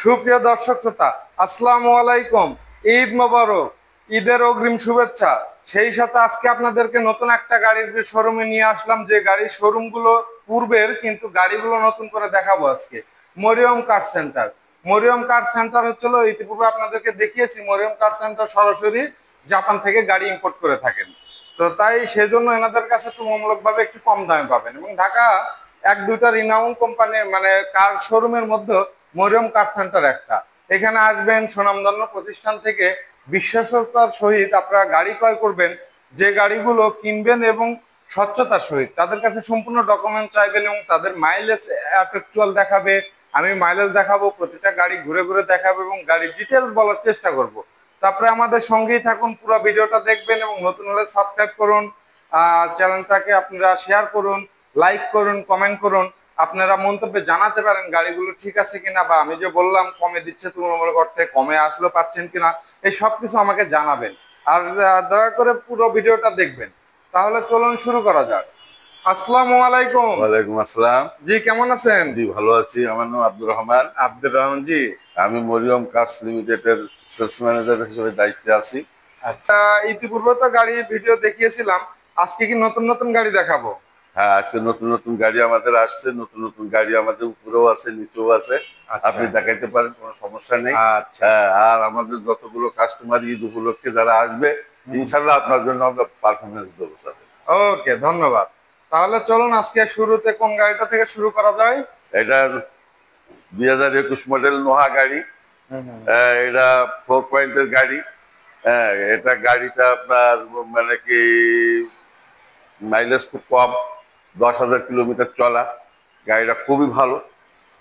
সুপ্রিয় দর্শক শ্রোতা, আসসালামু আলাইকুম। ঈদ মোবারক, ঈদের অগ্রিম শুভেচ্ছা। সেই সাথে আজকে আপনাদেরকে নতুন একটা গাড়ির শোরুমে নিয়ে আসলাম, যে গাড়ির শোরুমগুলো পূর্বের, কিন্তু গাড়িগুলো নতুন করে দেখাবো আজকে। Mariyam car center. Mariyam car center হচ্ছিল, ইতিপূর্বে আপনাদেরকে দেখিয়েছি, মরিয়ম কার সেন্টার সরাসরি জাপান থেকে গাড়ি ইম্পোর্ট করে থাকেন। তো তাই সেজন্য এনাদের কাছে তুলনামূলকভাবে একটু কম দামে পাবেন, এবং ঢাকা এক দুইটা রিনাউন কোম্পানি মানে কার শোরুমের মধ্যে মরিয়ম কার সেন্টার একটা। এখানে আসবেন, সুনামধন্য প্রতিষ্ঠান থেকে বিশ্বাসতার সহিত আপনারা গাড়ি ক্রয় করবেন। যে গাড়িগুলো কিনবেন এবং স্বচ্ছতার সহিত তাদের কাছে সম্পূর্ণ ডকুমেন্ট চাইবেন, এবং তাদের মাইলেজ অ্যাকচুয়াল দেখাবে। আমি মাইলেজ দেখাবো, প্রতিটা গাড়ি ঘুরে ঘুরে দেখাবো এবং গাড়ির ডিটেলস বলার চেষ্টা করব। তারপরে আমাদের সঙ্গেই থাকুন, পুরো ভিডিওটা দেখবেন এবং নতুন হলে সাবস্ক্রাইব করুন, চ্যানেলটাকে আপনারা শেয়ার করুন, লাইক করুন, কমেন্ট করুন। আপনারা মন্তব্যে জানাতে পারেন গাড়িগুলো ঠিক আছে কিনা, বা আমি যে বললাম কমে দিচ্ছে তুলনামূলক অর্থে কমে আসলে পাচ্ছেন কিনা, এই সব কিছু আমাকে জানাবেন। আর দয়া করে পুরো ভিডিওটা দেখবেন। তাহলে চলুন শুরু করা যাক। আসসালামু আলাইকুম। ওয়ালাইকুম আসসালাম। জি, কেমন আছেন? জি, ভালো আছি। আমার নাম আব্দুর রহমান। আব্দুর রহমান জি। আমি মরিয়ম কার্স লিমিটেডের সেলস ম্যানেজার হিসেবে দায়িত্বে আছি। আচ্ছা, ইতিপূর্বে তো গাড়ি ভিডিও দেখিয়েছিলাম, আজকে কি নতুন নতুন গাড়ি দেখাবো? হ্যাঁ, আজকে নতুন নতুন গাড়ি আমাদের আসছে। নতুন নতুন গাড়ি আমাদের উপরেও আছে, নিচেও আছে। আচ্ছা আপনি দেখাইতে পারেন, কোনো সমস্যা নেই। আচ্ছা। হ্যাঁ, আর আমাদের যতগুলো কাস্টমার ঈদ উপলক্ষে যারা আসবে, ইনশাল্লাহ আপনার জন্য আমরা পারফরমেন্স দেবো তাদের। ওকে, ধন্যবাদ। তাহলে চলুন আজকে শুরুতে কোন গাড়িটা থেকে শুরু করা যায়? এটা 2021 মডেল নোহা গাড়ি। এটা 4 পয়েন্টের গাড়ি। হ্যাঁ, এটা গাড়িটা আপনার মানে কি মাইলেজ খুব কম, 10,000 কিলোমিটার চলা। গাড়িটা খুবই ভালো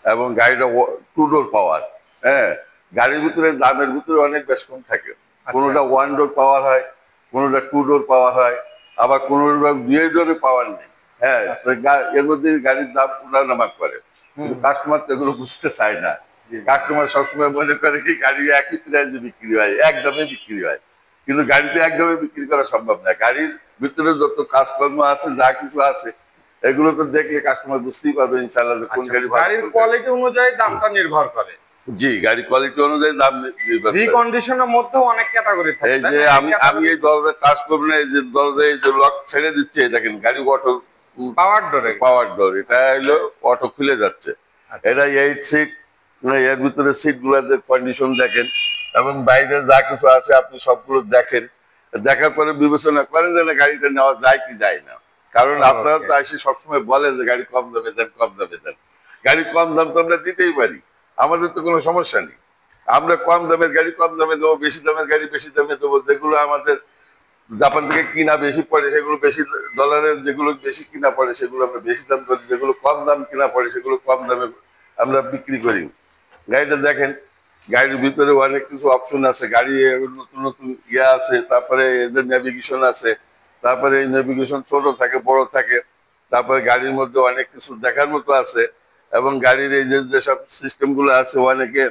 এবং গাড়িটা 2 ডোর পাওয়ার। হ্যাঁ, গাড়ির ভিতরে দামের ভিতরে অনেক বেশ কম থাকে। কোনোটা 1 ডোর পাওয়ার হয়, কোনোটা 2 ডোর পাওয়ার হয়, আবার কোনোটা 2 ডোরে পাওয়ার নেই। হ্যাঁ, তো এর মধ্যে গাড়ির দাম উঠানামা করে, কিন্তু কাস্টমার তো এগুলো বুঝতে চায় না। কাস্টমার সবসময় মনে করে কি গাড়ি একই প্রাইসে বিক্রি হয়, একদমই বিক্রি হয়, কিন্তু গাড়িতে একদমই বিক্রি করা সম্ভব না। গাড়ির ভিতরে যত কাজকর্ম আছে, যা কিছু আছে, এগুলো তো দেখলে কাস্টমার বুঝতেই পারবে ইনশাআল্লাহ যে কোন গাড়ি ভালো। গাড়ির কোয়ালিটি অনুযায়ী দামটা নির্ভর করে। জি, গাড়ি কোয়ালিটি অনুযায়ী দাম নির্ভর করে। রিকন্ডিশনের মধ্যেও অনেক ক্যাটাগরি থাকে। এই যে আমি এই দরজার কাজ করবো না, এই যে দরজা এই যে লক ছেড়ে দিচ্ছে, দেখেন গাড়ি অটো পাওয়ার ডোরে। পাওয়ার ডোর, এটা হলো অটো খুলে যাচ্ছে। এটা 8 সিট, মানে এর ভিতরে সিট গুলাতে কন্ডিশন দেখেন এবং বাইরে যা কিছু আছে আপনি সবগুলো দেখেন। দেখার পরে বিবেচনা করেন যে না, গাড়িটা নেওয়া যায় কি যায় না। কারণ আপনারা তো এসে সবসময় বলেন যে গাড়ি কম দামে দেন, কম দামে দেন। গাড়ি কম দাম তো আমরা দিতেই পারি, আমাদের তো কোনো সমস্যা নেই। আমরা কম দামের গাড়ি কম দামে দেবো, বেশি দামের গাড়ি বেশি দামে দেবো। যেগুলো আমাদের জাপান থেকে কিনা বেশি পড়ে সেগুলো বেশি ডলারের, যেগুলো বেশি কিনা পড়ে সেগুলো আমরা বেশি দাম করি, যেগুলো কম দাম কিনা পড়ে সেগুলো কম দামে আমরা বিক্রি করি। গাড়িটা দেখেন, গাড়ির ভিতরে অনেক কিছু অপশন আছে। গাড়ি নতুন নতুন ইয়ে আছে, তারপরে এদের নেভিগেশন আছে, তারপরে এই নেভিগেশন ছোট থাকে, বড় থাকে। তারপরে গাড়ির মধ্যে অনেক কিছু দেখার মতো আছে, এবং গাড়ির এই যে যেসব সিস্টেম গুলো আছে, অনেকে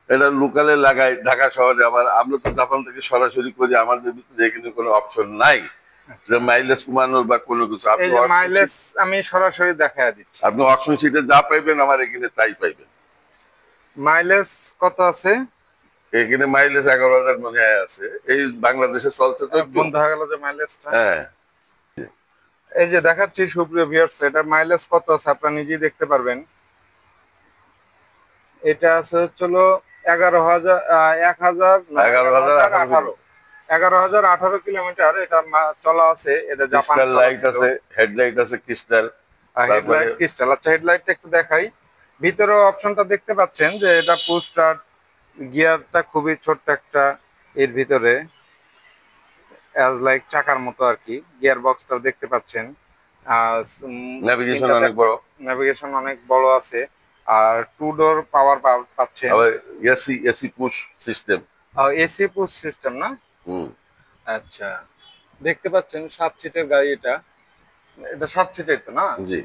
এটা লোকালে লাগাই ঢাকা শহরে। আবার আমরা তো জাপান থেকে সরাসরি করি, আমাদের ভিতরে এখানে কোনো অপশন নাই মাইলেজ কমানোর বা কোনো কিছু। এই যে মাইলেজ আমি সরাসরি দেখায় দিচ্ছি। আপনি অপশন শিটে যা পাইবেন আমার এখানে তাই পাইবেন। মাইলেজ কত আছে? এখানে মাইলেজ 11,000 মনে হয় আছে। এই বাংলাদেশে চলছে তো বন্ধ হয়ে গেল যে মাইলেজটা। হ্যাঁ, এই যে দেখাচ্ছি সুপ্রিয় ভিউয়ার্স, এটা মাইলেজ কত আছে আপনারা নিজেই দেখতে পারবেন। এটা আছে হলো 11,000 11,018 কিলোমিটার এটা চলা আছে। এটা জাপান লাইট আছে, হেডলাইট আছে ক্রিস্টাল, হেডলাইট ক্রিস্টাল। আচ্ছা, হেডলাইটটা একটু দেখাই। ভিতরে অপশনটা দেখতে পাচ্ছেন যে এটা পুশ স্টার্ট, গিয়ারটা খুবই ছোট্ট একটা এর ভিতরে, অ্যাজ লাইক চাকার মতো আর কি। গিয়ার বক্সটা দেখতে পাচ্ছেন। নেভিগেশন অনেক বড়, নেভিগেশন অনেক বড় আছে। আর 2 ডোর পাওয়ার পাচ্ছেন। AC AC push system, AC push system না? আচ্ছা, দেখতে পাচ্ছেন 7 সিটের গাড়ি। এটা এটা 7 সিটের তো না? জি,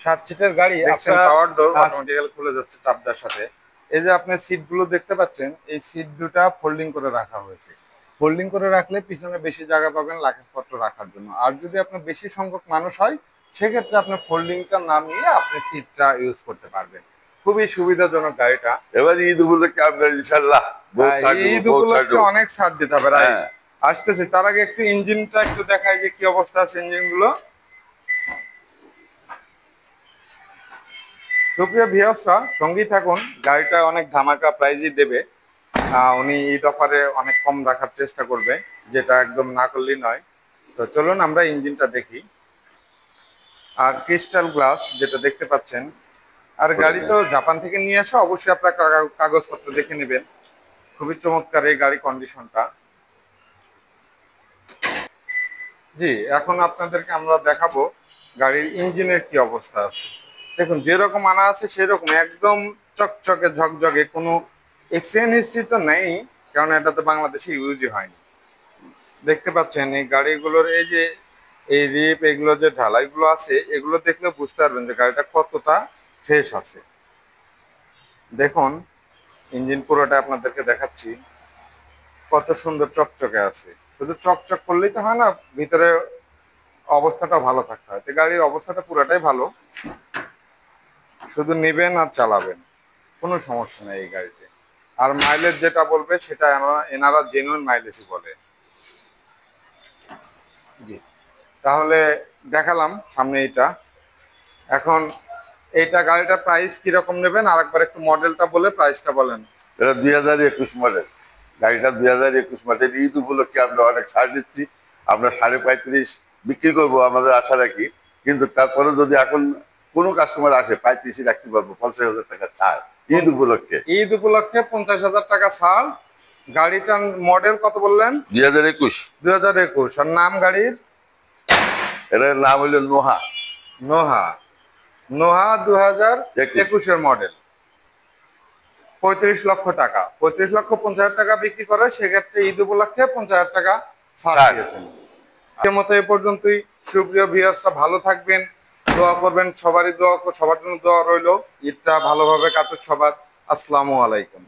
7 সিটের গাড়ি। আপনার পাওয়ার ডোর অটোমেটিক্যালি খুলে যাচ্ছে চাপটার সাথে। এই যে আপনি সিটগুলো দেখতে পাচ্ছেন, এই সিট দুটা ফোল্ডিং করে রাখা হয়েছে। ফোল্ডিং করে রাখলে পিছনে বেশি জায়গা পাবেন লাগেজপত্র রাখার জন্য। আর যদি আপনার বেশি সংখ্যক মানুষ হয়, সেক্ষেত্রে আপনি ফোল্ডিংটা নামিয়ে আপনি সিটটা ইউজ করতে পারবেন। খুবই সুবিধাজনক গাড়িটা। এবার ঈদ উপলক্ষে আমরা ইনশাল্লাহ ঈদ উপলক্ষে অনেক ছাড় দিতে হবে, রাইট? হ্যাঁ। আসতেছে, তার আগে একটু ইঞ্জিনটা একটু দেখাই যে কি অবস্থা আছে ইঞ্জিন গুলো। সুপ্রিয় ভিউয়ার্সরা, সঙ্গেই থাকুন, গাড়িটা অনেক ধামাকা প্রাইজই দেবে। উনি ঈদ অফারে অনেক কম রাখার চেষ্টা করবে, যেটা একদম না করলেই নয়। তো চলুন আমরা ইঞ্জিনটা দেখি। আর ক্রিস্টাল গ্লাস যেটা দেখতে পাচ্ছেন, আর গাড়ি তো জাপান থেকে নিয়ে আসা, অবশ্যই আপনার কাগজপত্র দেখে নেবেন। খুবই চমৎকার এই গাড়ি কন্ডিশনটা। জি, এখন আপনাদেরকে আমরা দেখাবো গাড়ির ইঞ্জিনের কি অবস্থা আছে। দেখুন, যেরকম আনা আছে সেরকম একদম চকচকে ঝকঝকে, কোনো এক্সিডেন্ট হিস্ট্রি তো নেই, কারণ এটা তো বাংলাদেশে ইউজই হয়নি। দেখতে পাচ্ছেন এই গাড়িগুলোর এই যে এই রিপ, এগুলো যে ঢালাইগুলো আছে, এগুলো দেখলে বুঝতে পারবেন যে গাড়িটা কতটা ফ্রেশ আছে। দেখুন, ইঞ্জিন পুরোটা আপনাদেরকে দেখাচ্ছি, কত সুন্দর চকচকে আছে। শুধু চকচক করলেই তো হয় না, ভিতরে অবস্থাটা ভালো থাকতে হয়। তো গাড়ির অবস্থাটা পুরোটাই ভালো, শুধু নেবেন আর চালাবেন, কোনো সমস্যা নেই এই গাড়িতে। আর মাইলেজ যেটা বলবে সেটা এনারা জেনুইন মাইলেজই বলে। জি, তাহলে দেখালাম সামনে এইটা। এখন এইটা গাড়িটার প্রাইস কিরকম নেবেন আর একবার একটু মডেলটা বলে প্রাইসটা বলেন। এটা 2021 মডেল, গাড়িটা 2021 মডেল। ঈদ উপলক্ষে আমরা অনেক ছাড় দিচ্ছি। আমরা 35.5 বিক্রি করবো আমাদের আশা রাখি, কিন্তু তারপরে যদি এখন কোনো কাস্টমার আসে 35 রাখতে পারবো, 50,000 টাকা ছাড় ঈদ উপলক্ষে। ঈদ উপলক্ষে 50,000 টাকা ছাড়। গাড়িটার মডেল কত বললেন? 2021। 2021। আর নাম গাড়ির? এটার নাম হইলো নোহা। নোহা। নোহা 2021 মডেল। 35 লক্ষ টাকা, 35,50,000 টাকা বিক্রি করে, সেক্ষেত্রে ঈদ উপলক্ষে 50,000 টাকা ছাড় দিয়েছেন। আজকের মতো এ পর্যন্তই। সুপ্রিয় ভিউয়ার্সরা, ভালো থাকবেন, দোয়া করবেন, সবার জন্য দোয়া রইল। ঈদটা ভালোভাবে কাটুক সবার। আসসালামু আলাইকুম।